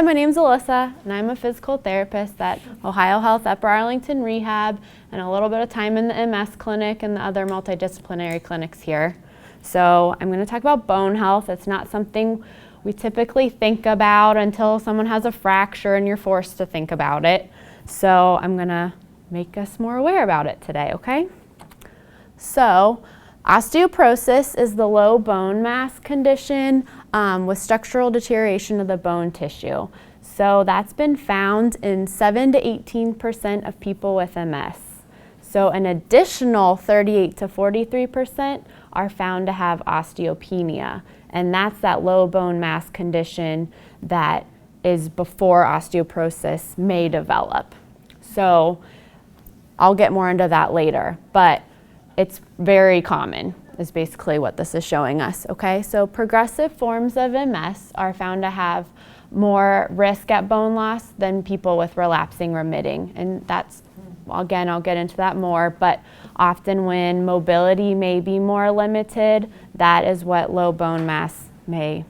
My name's Alyssa, and I'm a physical therapist at OhioHealth Upper Arlington Rehab, and a little bit of time in the MS clinic and the other multidisciplinary clinics here. So I'm going to talk about bone health. It's not something we typically think about until someone has a fracture and you're forced to think about it. So I'm going to make us more aware about it today, okay? So osteoporosis is the low bone mass condition with structural deterioration of the bone tissue. So that's been found in 7 to 18% of people with MS. So an additional 38 to 43% are found to have osteopenia, and that's that low bone mass condition that is before osteoporosis may develop. So I'll get more into that later, but it's very common is basically what this is showing us, okay? So progressive forms of MS are found to have more risk at bone loss than people with relapsing remitting, and that's, again, I'll get into that more, but often when mobility may be more limited, that is what low bone mass may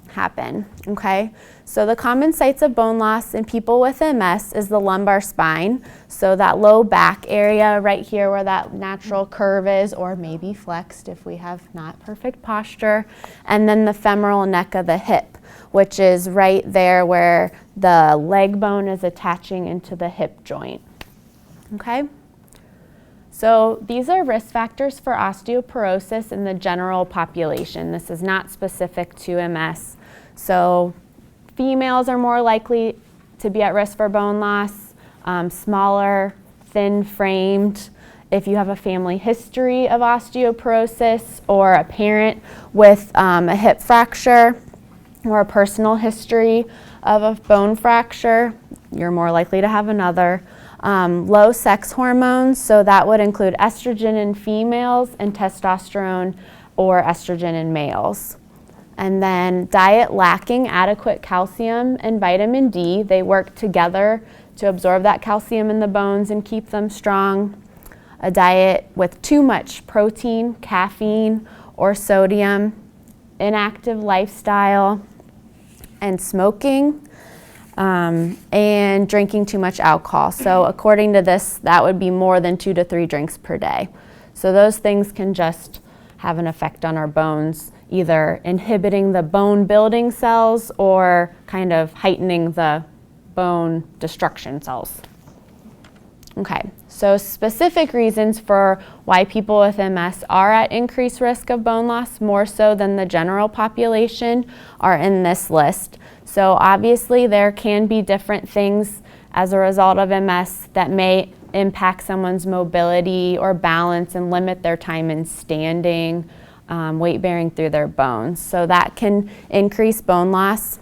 happen, okay? So the common sites of bone loss in people with MS is the lumbar spine, so that low back area right here where that natural curve is, or maybe flexed if we have not perfect posture, and then the femoral neck of the hip, which is right there where the leg bone is attaching into the hip joint, okay? So these are risk factors for osteoporosis in the general population. This is not specific to MS. So females are more likely to be at risk for bone loss, smaller, thin-framed. If you have a family history of osteoporosis or a parent with a hip fracture or a personal history of a bone fracture, you're more likely to have another. Low sex hormones, so that would include estrogen in females and testosterone or estrogen in males. And then diet lacking adequate calcium and vitamin D. They work together to absorb that calcium in the bones and keep them strong. A diet with too much protein, caffeine, or sodium, inactive lifestyle, and smoking, and drinking too much alcohol. So according to this, that would be more than 2 to 3 drinks per day. So those things can just have an effect on our bones, either inhibiting the bone building cells or kind of heightening the bone destruction cells. Okay, so specific reasons for why people with MS are at increased risk of bone loss, more so than the general population, are in this list. So obviously there can be different things as a result of MS that may impact someone's mobility or balance and limit their time in standing, weight bearing through their bones. So that can increase bone loss.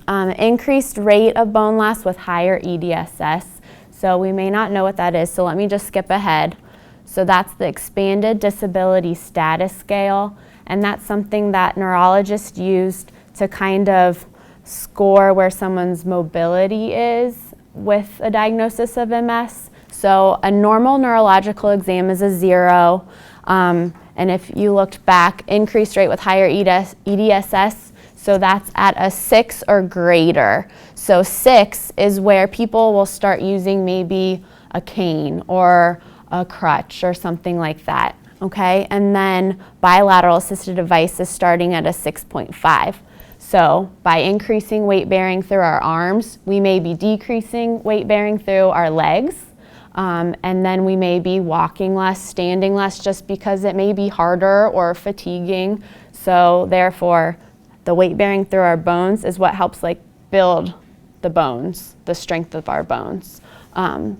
Increased rate of bone loss with higher EDSS. So we may not know what that is, so let me just skip ahead. So that's the Expanded Disability Status Scale, and that's something that neurologists used to kind of score where someone's mobility is with a diagnosis of MS. So a normal neurological exam is a 0, and if you looked back, increased rate with higher EDSS, so that's at a 6 or greater. So 6 is where people will start using maybe a cane or a crutch or something like that, okay? And then bilateral assisted device is starting at a 6.5. So by increasing weight bearing through our arms, we may be decreasing weight bearing through our legs, and then we may be walking less, standing less, just because it may be harder or fatiguing. So therefore, the weight bearing through our bones is what helps like build the bones, the strength of our bones.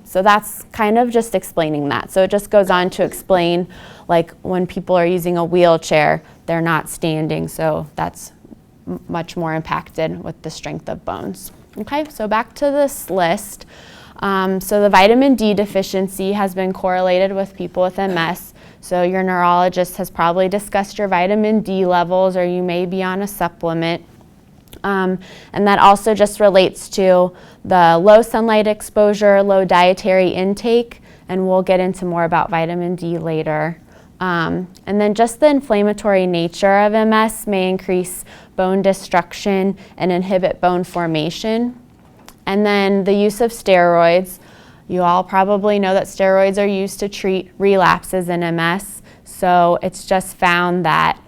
So that's kind of just explaining that. So it just goes on to explain, like when people are using a wheelchair, they're not standing, so that's much more impacted with the strength of bones. Okay, so back to this list. So the vitamin D deficiency has been correlated with people with MS. So your neurologist has probably discussed your vitamin D levels, or you may be on a supplement. And that also just relates to the low sunlight exposure, low dietary intake, and we'll get into more about vitamin D later. And then just the inflammatory nature of MS may increase bone destruction and inhibit bone formation. And then the use of steroids. You all probably know that steroids are used to treat relapses in MS. So it's just found that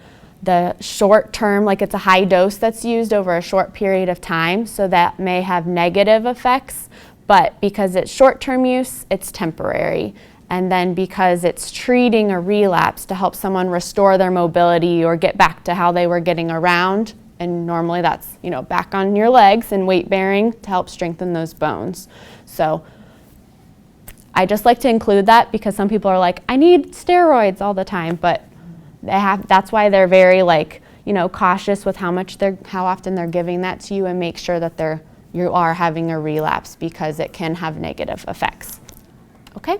the short term, like it's a high dose that's used over a short period of time, so that may have negative effects, but because it's short-term use, it's temporary. And then because it's treating a relapse to help someone restore their mobility or get back to how they were getting around, and normally that's, back on your legs and weight bearing to help strengthen those bones. So I just like to include that because some people are like, I need steroids all the time, but that's why they're very cautious with how often they're giving that to you, and make sure that you are having a relapse, because it can have negative effects. Okay?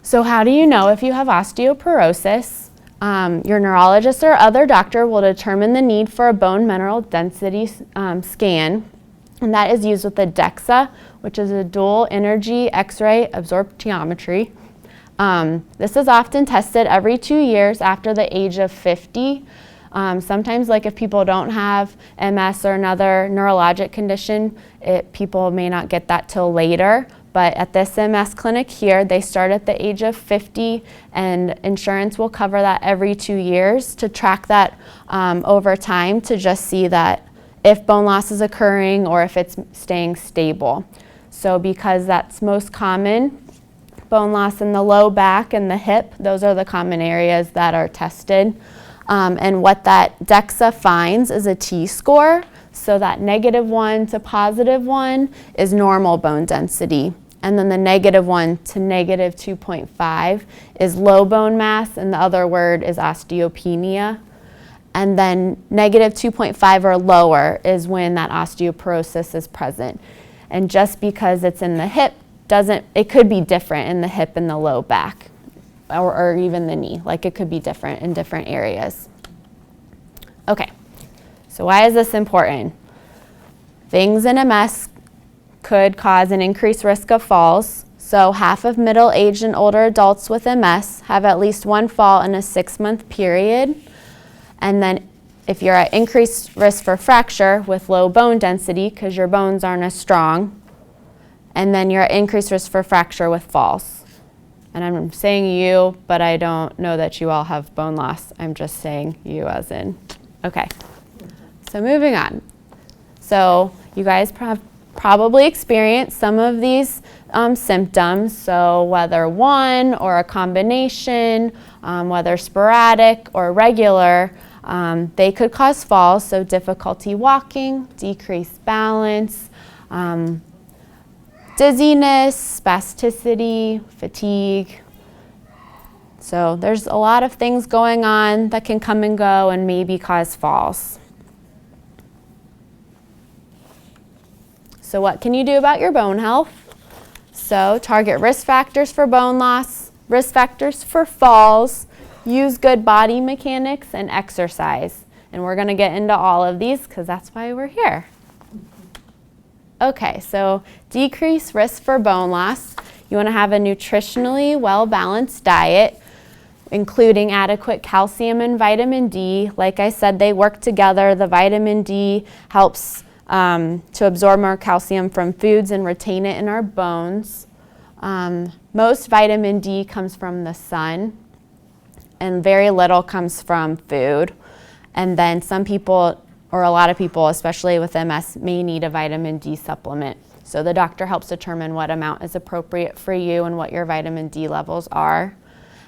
So how do you know if you have osteoporosis? Your neurologist or other doctor will determine the need for a bone mineral density scan, and that is used with the DEXA, which is a dual energy X-ray absorptiometry. This is often tested every 2 years after the age of 50. Sometimes, if people don't have MS or another neurologic condition, people may not get that till later. But at this MS clinic here, they start at the age of 50, and insurance will cover that every 2 years to track that over time, to just see that if bone loss is occurring or if it's staying stable. So because that's most common, bone loss in the low back and the hip, those are the common areas that are tested. And what that DEXA finds is a T-score. So that -1 to +1 is normal bone density. And then the -1 to -2.5 is low bone mass, and the other word is osteopenia. And then -2.5 or lower is when that osteoporosis is present. And just because it's in the hip it could be different in the hip and the low back, or even the knee. It could be different in different areas. Okay, so why is this important? Things in MS could cause an increased risk of falls. So half of middle-aged and older adults with MS have at least one fall in a 6-month period. And then if you're at increased risk for fracture with low bone density, because your bones aren't as strong, and then you're at increased risk for fracture with falls. And I'm saying you, but I don't know that you all have bone loss. I'm just saying you as in. Okay, so moving on. So you guys have probably experienced some of these symptoms. So whether one or a combination, whether sporadic or regular, they could cause falls. So difficulty walking, decreased balance, dizziness, spasticity, fatigue. So there's a lot of things going on that can come and go and maybe cause falls. So what can you do about your bone health? So target risk factors for bone loss, risk factors for falls, use good body mechanics, and exercise. And we're going to get into all of these because that's why we're here. Okay, so decrease risk for bone loss. You want to have a nutritionally well-balanced diet, including adequate calcium and vitamin D. Like I said, they work together. The vitamin D helps to absorb more calcium from foods and retain it in our bones. Most vitamin D comes from the sun, and very little comes from food. And then some people, or a lot of people, especially with MS, may need a vitamin D supplement. So the doctor helps determine what amount is appropriate for you and what your vitamin D levels are.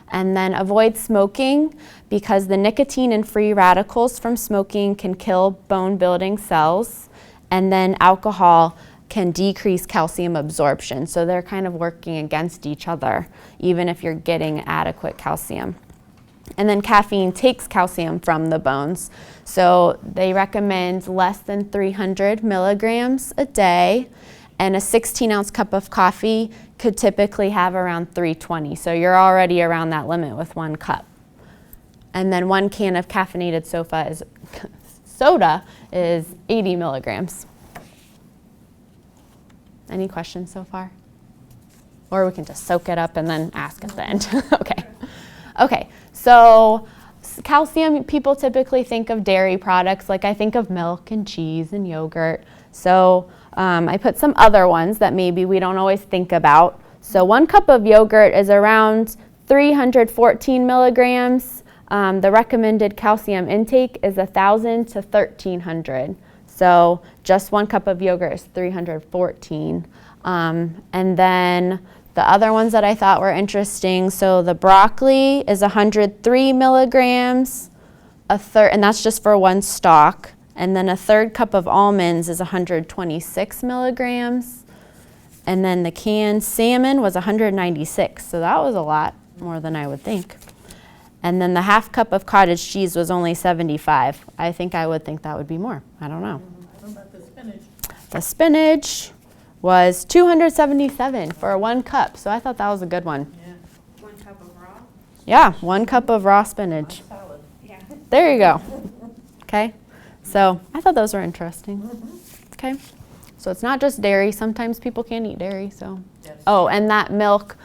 And then avoid smoking, because the nicotine and free radicals from smoking can kill bone building cells. And then alcohol can decrease calcium absorption. So they're kind of working against each other, even if you're getting adequate calcium. And then caffeine takes calcium from the bones. So they recommend less than 300 milligrams a day. And a 16-ounce cup of coffee could typically have around 320. So you're already around that limit with 1 cup. And then 1 can of caffeinated soda is 80 milligrams. Any questions so far? Or we can just soak it up and then ask at the end. Okay. So calcium, people typically think of dairy products, like I think of milk and cheese and yogurt. So I put some other ones that maybe we don't always think about. So 1 cup of yogurt is around 314 milligrams. The recommended calcium intake is 1,000 to 1,300. So just 1 cup of yogurt is 314. And then the other ones that I thought were interesting, so the broccoli is 103 milligrams, and that's just for 1 stalk. And then a 1/3 cup of almonds is 126 milligrams. And then the canned salmon was 196, so that was a lot more than I would think. And then the 1/2 cup of cottage cheese was only 75. I think I would think that would be more. I don't know. What about the spinach? The spinach was 277 for 1 cup, so I thought that was a good one. Yeah. 1 cup of raw? Yeah, 1 cup of raw spinach. Salad. Yeah. There you go. Okay, so I thought those were interesting. Okay, so it's not just dairy. Sometimes people can't eat dairy, so. Yes. Oh, and that milk,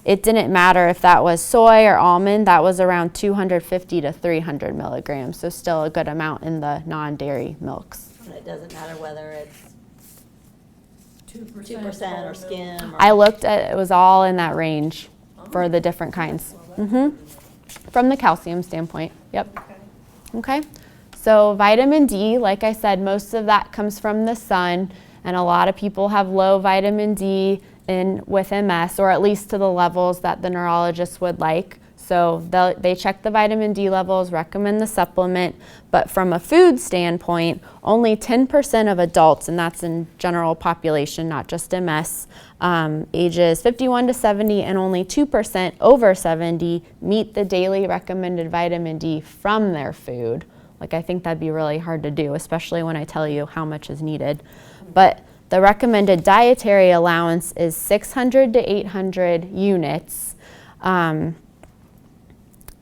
it didn't matter if that was soy or almond. That was around 250 to 300 milligrams, so still a good amount in the non-dairy milks. And it doesn't matter whether it's 2% 2% or skim. Or I looked at, it was all in that range for the different kinds. From the calcium standpoint, yep. Okay. Okay, so vitamin D, like I said, most of that comes from the sun, and a lot of people have low vitamin D with MS, or at least to the levels that the neurologist would like. So they check the vitamin D levels, recommend the supplement, but from a food standpoint, only 10% of adults, and that's in general population, not just MS, ages 51 to 70, and only 2% over 70 meet the daily recommended vitamin D from their food. Like, I think that'd be really hard to do, especially when I tell you how much is needed. But the recommended dietary allowance is 600 to 800 units.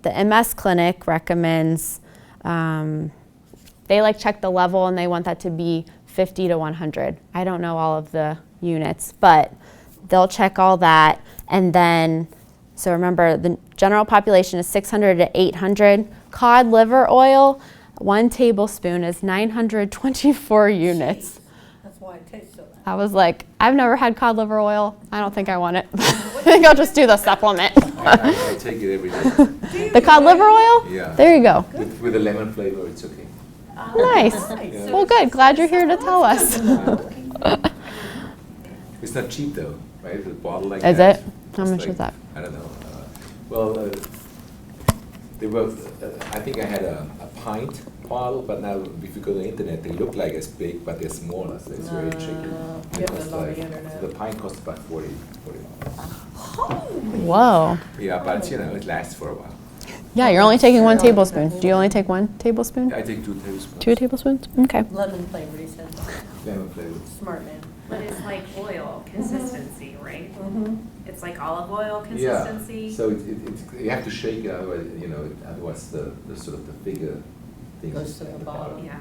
The MS clinic recommends, they check the level and they want that to be 50 to 100. I don't know all of the units, but they'll check all that. And then, so remember, the general population is 600 to 800. Cod liver oil, 1 tablespoon is 924 units. That's why it tastes so bad. I was like, I've never had cod liver oil. I don't think I want it. I think I'll just do the supplement. I take it every day. The cod liver oil? Yeah. There you go. With a lemon flavor, it's okay. Nice. Yeah. Well, good. Glad you're here to tell us. It's not cheap though, right? The bottle like Is that. it? How it's much like, is that? I don't know. Well, they were. I think I had a pint bottle, but now if you go to the internet, they look like as big, but they're smaller, so it's very tricky. You It have costs to on like, the internet. the pint costs about 40 Whoa. Yeah, but it lasts for a while. Yeah, you're only taking 1 tablespoon. Do you only take 1 tablespoon? I take 2 tablespoons. 2 tablespoons? Okay. Lemon flavor, he said. Lemon flavor. Smart man. But it's like oil consistency, right? Mm-hmm. It's like olive oil Yeah, consistency. so you have to shake it, otherwise, otherwise the sort of the bigger thing Goes is to the at bottom. Yeah.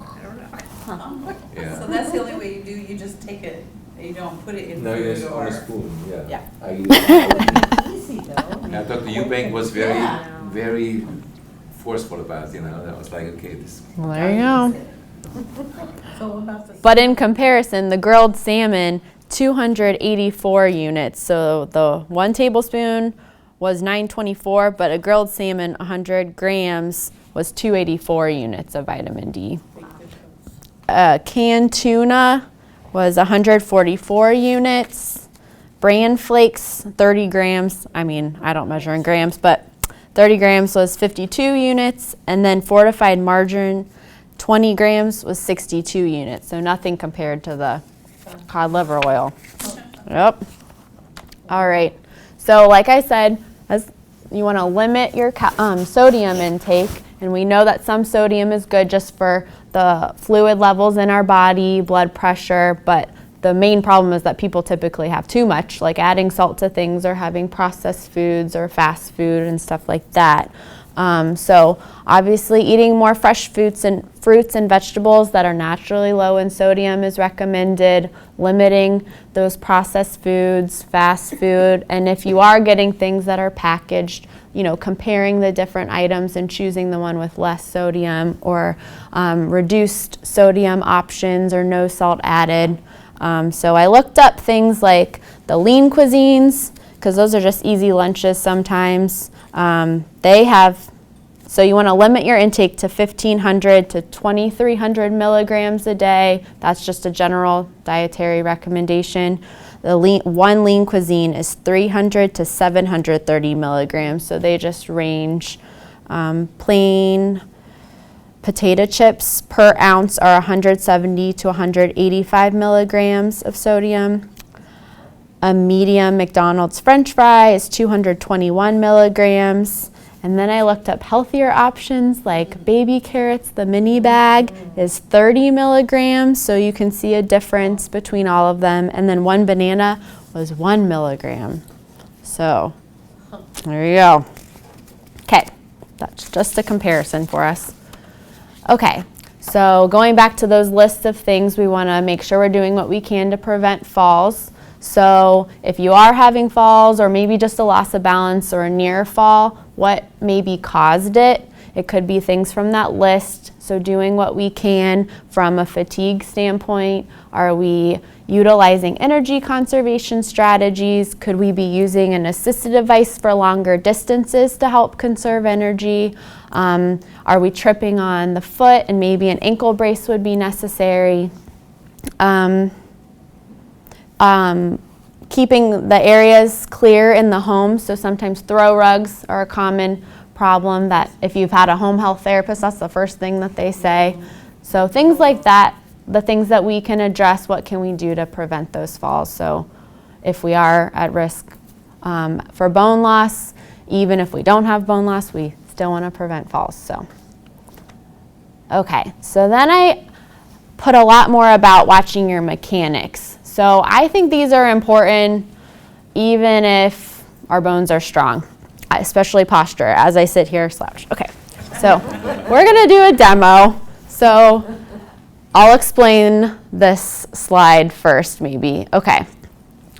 I don't know. Yeah. So that's the only way you do, you just take it, you don't put it in No, food yes, on or. a spoon, yeah. Yeah. I use it. Easy though. Now, Dr. Eubank was very, Yeah. very forceful about, I was like, okay, this, Well, there you go. So what about the? But in comparison, the grilled salmon, 284 units. So the 1 tablespoon was 924, but a grilled salmon, 100 grams, was 284 units of vitamin D. Big difference. Canned tuna was 144 units. Bran flakes, 30 grams. I mean, I don't measure in grams, but 30 grams was 52 units. And then fortified margarine, 20 grams was 62 units. So nothing compared to the cod liver oil. Yep. All right. So like I said, as you want to limit your sodium intake, and we know that some sodium is good just for the fluid levels in our body, blood pressure, but the main problem is that people typically have too much, like adding salt to things or having processed foods or fast food and stuff like that. So obviously eating more fresh fruits and vegetables that are naturally low in sodium is recommended, limiting those processed foods, fast food, and if you are getting things that are packaged, comparing the different items and choosing the one with less sodium or reduced sodium options or no salt added. So I looked up things like the lean cuisines, because those are just easy lunches sometimes. So you want to limit your intake to 1,500 to 2,300 milligrams a day. That's just a general dietary recommendation. One lean cuisine is 300 to 730 milligrams, so they just range. Plain potato chips per ounce are 170 to 185 milligrams of sodium. A medium McDonald's French fry is 221 milligrams. And then I looked up healthier options like baby carrots. The mini bag is 30 milligrams, so you can see a difference between all of them. And then one banana was 1 milligram. So there you go. Okay, that's just a comparison for us. Okay, so going back to those lists of things, we want to make sure we're doing what we can to prevent falls. So if you are having falls or maybe just a loss of balance or a near fall, what maybe caused it? It could be things from that list. So doing what we can from a fatigue standpoint. Are we utilizing energy conservation strategies? Could we be using an assisted device for longer distances to help conserve energy? Are we tripping on the foot and maybe an ankle brace would be necessary? Keeping the areas clear in the home. So sometimes throw rugs are a common problem that if you've had a home health therapist, that's the first thing that they say. So things like that, the things that we can address, what can we do to prevent those falls? So if we are at risk for bone loss, even if we don't have bone loss, we still want to prevent falls. So, okay, so then I put a lot more about watching your mechanics. So I think these are important even if our bones are strong, especially posture, as I sit here slouched. Okay, so we're gonna do a demo. So I'll explain this slide first maybe. Okay,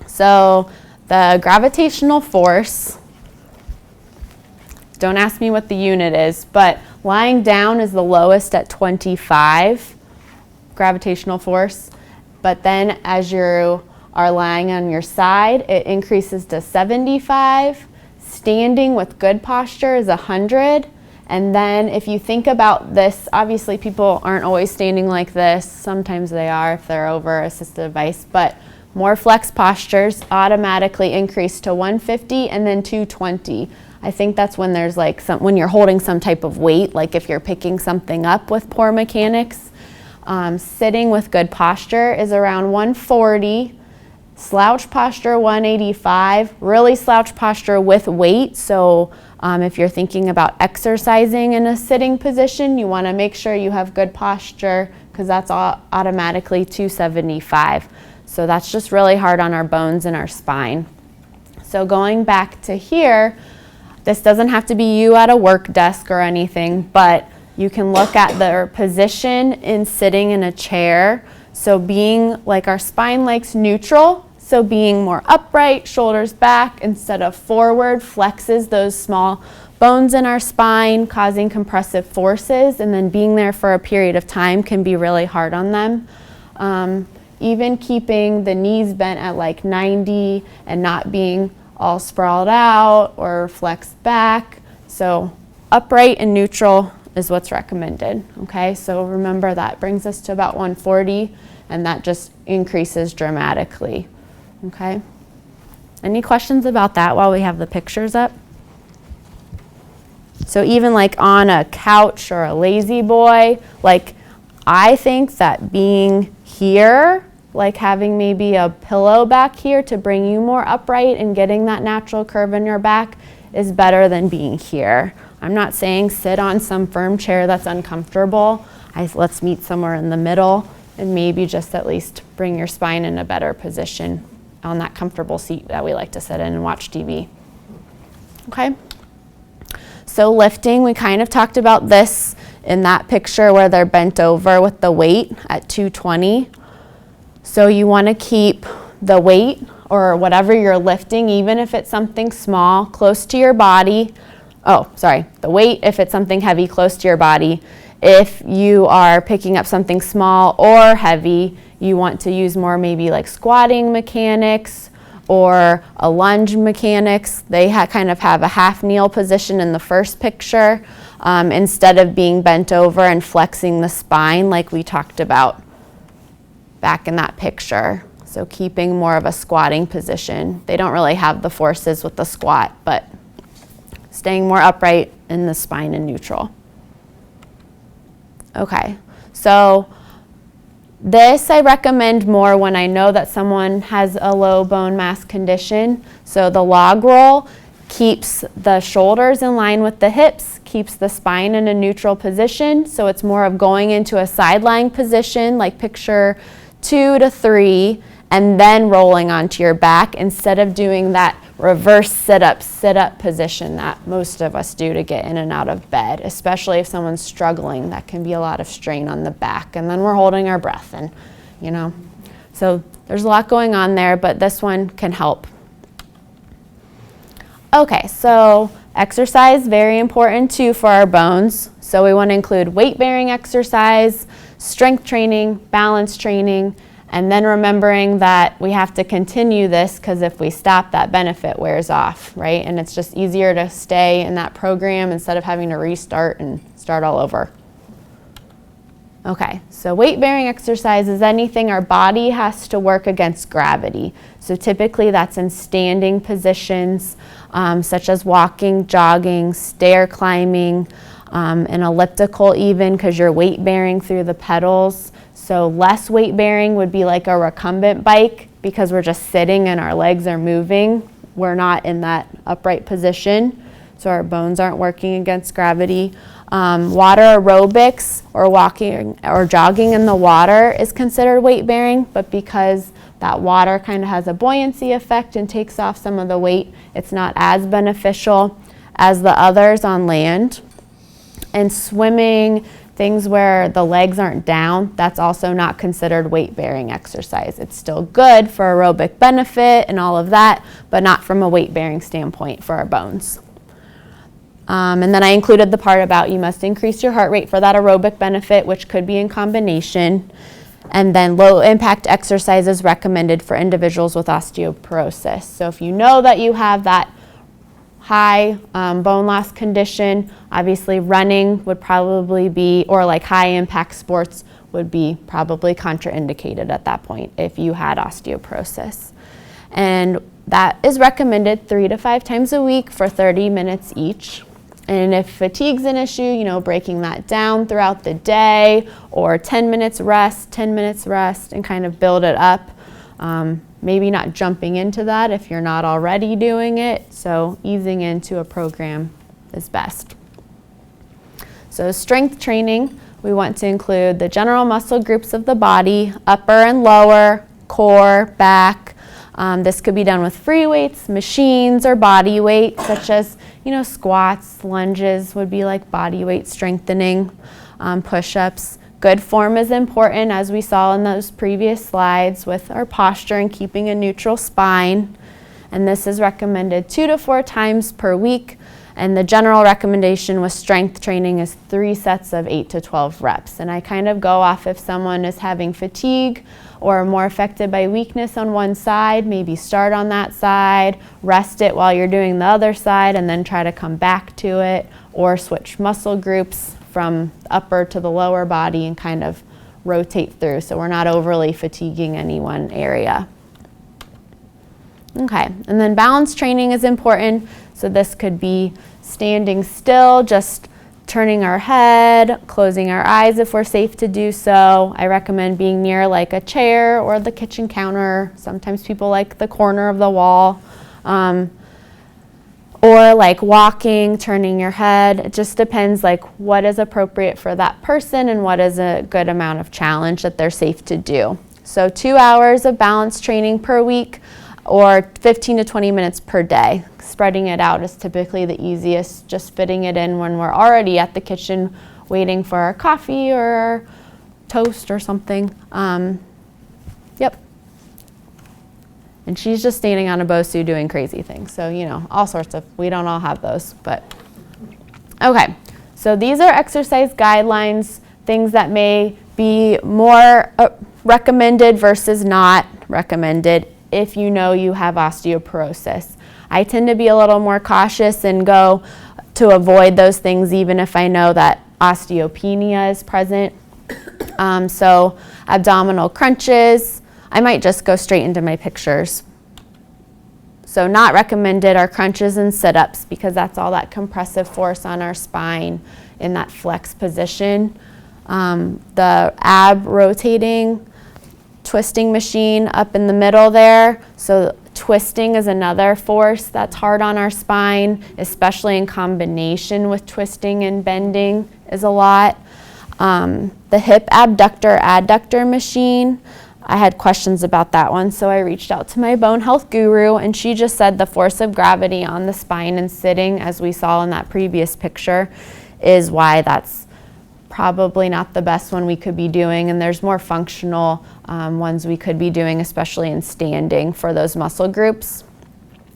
so the gravitational force, don't ask me what the unit is, but lying down is the lowest at 25 gravitational force. But then as you are lying on your side, it increases to 75. Standing with good posture is 100. And then if you think about this, obviously people aren't always standing like this. Sometimes they are if they're over assisted device, but more flex postures automatically increase to 150 and then 220. I think that's when there's like when you're holding some type of weight, like if you're picking something up with poor mechanics. Sitting with good posture is around 140, slouch posture 185, really slouch posture with weight. So if you're thinking about exercising in a sitting position, you want to make sure you have good posture because that's automatically 275. So that's just really hard on our bones and our spine. So going back to here, this doesn't have to be you at a work desk or anything, but you can look at their position in sitting in a chair. So being like our spine likes neutral, so being more upright, shoulders back instead of forward flexes those small bones in our spine, causing compressive forces, and then being there for a period of time can be really hard on them. Even keeping the knees bent at like 90 and not being all sprawled out or flexed back. So upright and neutral is what's recommended. Okay, so remember that brings us to about 140 and that just increases dramatically. Okay, any questions about that while we have the pictures up? So even like on a couch or a lazy boy, like I think that being here, like having maybe a pillow back here to bring you more upright and getting that natural curve in your back is better than being here. I'm not saying sit on some firm chair that's uncomfortable. Let's meet somewhere in the middle and maybe just at least bring your spine in a better position on that comfortable seat that we like to sit in and watch TV. Okay? So lifting, we kind of talked about this in that picture where they're bent over with the weight at 220. So you want to keep the weight or whatever you're lifting, even if it's something small, close to your body. the weight if it's something heavy close to your body. If you are picking up something small or heavy, you want to use more maybe like squatting mechanics or a lunge mechanics. They kind of have a half kneel position in the first picture instead of being bent over and flexing the spine like we talked about back in that picture. So keeping more of a squatting position. They don't really have the forces with the squat, but staying more upright in the spine and neutral. Okay, so this I recommend more when I know that someone has a low bone mass condition. So the log roll keeps the shoulders in line with the hips, keeps the spine in a neutral position. So it's more of going into a side lying position, like picture 2 to 3, and then rolling onto your back instead of doing that reverse sit-up position that most of us do to get in and out of bed, especially if someone's struggling. That can be a lot of strain on the back, and then we're holding our breath, and so there's a lot going on there, but this one can help. Okay, so exercise, very important too for our bones. So we want to include weight-bearing exercise, strength training, balance training, and then remembering that we have to continue this because if we stop, that benefit wears off, right? And it's just easier to stay in that program instead of having to restart and start all over. Okay, so weight-bearing exercise is anything our body has to work against gravity. So typically that's in standing positions, such as walking, jogging, stair climbing, an elliptical even because you're weight-bearing through the pedals. So less weight bearing would be like a recumbent bike because we're just sitting and our legs are moving. We're not in that upright position, so our bones aren't working against gravity. Water aerobics or walking or jogging in the water is considered weight bearing, but because that water kind of has a buoyancy effect and takes off some of the weight, it's not as beneficial as the others on land. And swimming, things where the legs aren't down, that's also not considered weight-bearing exercise. It's still good for aerobic benefit and all of that, but not from a weight-bearing standpoint for our bones. And then I included the part about you must increase your heart rate for that aerobic benefit, which could be in combination. And then low-impact exercise is recommended for individuals with osteoporosis. So if you know that you have that high bone loss condition, obviously running would probably be, or like high impact sports would be probably contraindicated at that point if you had osteoporosis. And that is recommended 3 to 5 times a week for 30 minutes each. And if fatigue's an issue, breaking that down throughout the day, or 10 minutes rest, and kind of build it up. Maybe not jumping into that if you're not already doing it, so easing into a program is best. So strength training, we want to include the general muscle groups of the body, upper and lower, core, back. This could be done with free weights, machines, or body weight, such as squats, lunges would be like body weight strengthening, push-ups. Good form is important, as we saw in those previous slides, with our posture and keeping a neutral spine. And this is recommended 2 to 4 times per week. And the general recommendation with strength training is 3 sets of 8 to 12 reps. And I kind of go off if someone is having fatigue or more affected by weakness on one side, maybe start on that side, rest it while you're doing the other side, and then try to come back to it, or switch muscle groups from the upper to the lower body and kind of rotate through so we're not overly fatiguing any one area. Okay, and then balance training is important. So this could be standing still, just turning our head, closing our eyes if we're safe to do so. I recommend being near like a chair or the kitchen counter. Sometimes people like the corner of the wall. Or like walking, turning your head. It just depends like what is appropriate for that person and what is a good amount of challenge that they're safe to do. So 2 hours of balance training per week, or 15 to 20 minutes per day. Spreading it out is typically the easiest, just fitting it in when we're already at the kitchen waiting for our coffee or our toast or something. Yep. And she's just standing on a BOSU doing crazy things. So, all sorts of, we don't all have those, but Okay, so these are exercise guidelines, things that may be more recommended versus not recommended if you know you have osteoporosis. I tend to be a little more cautious and go to avoid those things even if I know that osteopenia is present. So abdominal crunches, I might just go straight into my pictures. So not recommended are crunches and sit-ups because that's all that compressive force on our spine in that flex position. The ab rotating twisting machine up in the middle there. So twisting is another force that's hard on our spine, especially in combination with twisting and bending is a lot. The hip abductor adductor machine, I had questions about that one, so I reached out to my bone health guru, and she just said the force of gravity on the spine and sitting, as we saw in that previous picture, is why that's probably not the best one we could be doing, and there's more functional ones we could be doing, especially in standing for those muscle groups.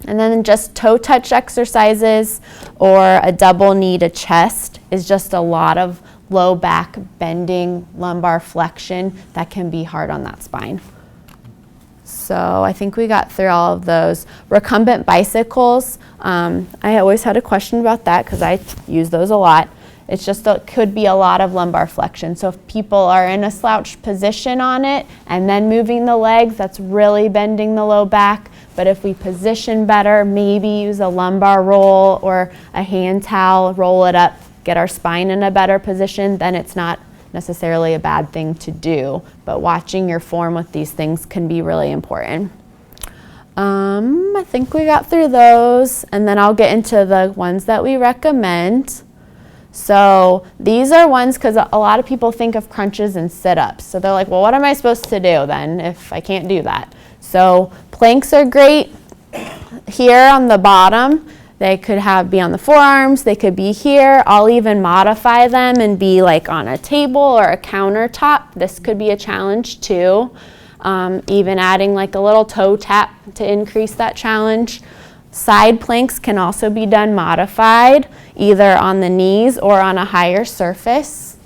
And then just toe touch exercises or a double knee to chest is just a lot of low back bending, lumbar flexion that can be hard on that spine. So I think we got through all of those. Recumbent bicycles, I always had a question about that because I use those a lot. It's just could be a lot of lumbar flexion. So if people are in a slouched position on it and then moving the legs, that's really bending the low back. But if we position better, maybe use a lumbar roll or a hand towel, roll it up, get our spine in a better position, then it's not necessarily a bad thing to do. But watching your form with these things can be really important. I think we got through those, and then I'll get into the ones that we recommend. So these are ones because a lot of people think of crunches and sit-ups. So they're like, well, what am I supposed to do then if I can't do that? So planks are great. Here on the bottom, they could be on the forearms, they could be here. I'll even modify them and be like on a table or a countertop. This could be a challenge too. Even adding like a little toe tap to increase that challenge. Side planks can also be done modified, either on the knees or on a higher surface.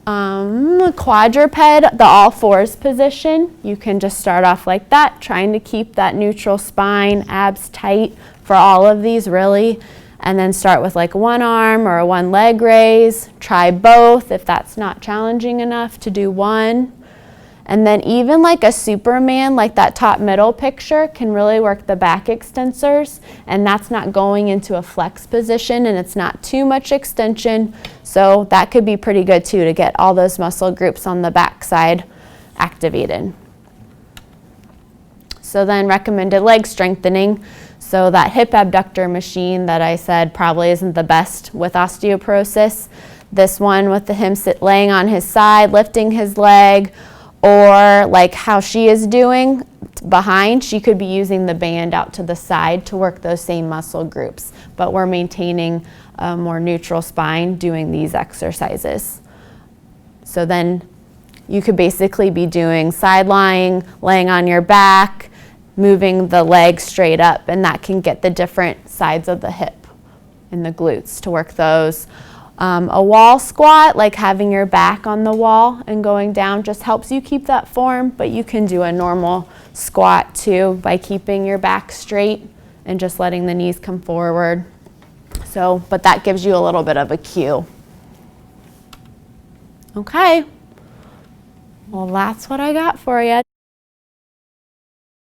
Quadruped, the all fours position, you can just start off like that, trying to keep that neutral spine, abs tight for all of these really, and then start with like one arm or a one leg raise. Try both if that's not challenging enough to do one. And then even like a Superman, like that top middle picture, can really work the back extensors, and that's not going into a flex position and it's not too much extension. So that could be pretty good too to get all those muscle groups on the back side activated. So then recommended leg strengthening. So that hip abductor machine that I said probably isn't the best with osteoporosis. This one with him laying on his side, lifting his leg, or like how she is doing behind, she could be using the band out to the side to work those same muscle groups. But we're maintaining a more neutral spine doing these exercises. So then you could basically be doing side lying, laying on your back, moving the leg straight up, and that can get the different sides of the hip and the glutes to work those. A wall squat, like having your back on the wall and going down, just helps you keep that form, but you can do a normal squat too by keeping your back straight and just letting the knees come forward. So, but that gives you a little bit of a cue. Okay, well that's what I got for you.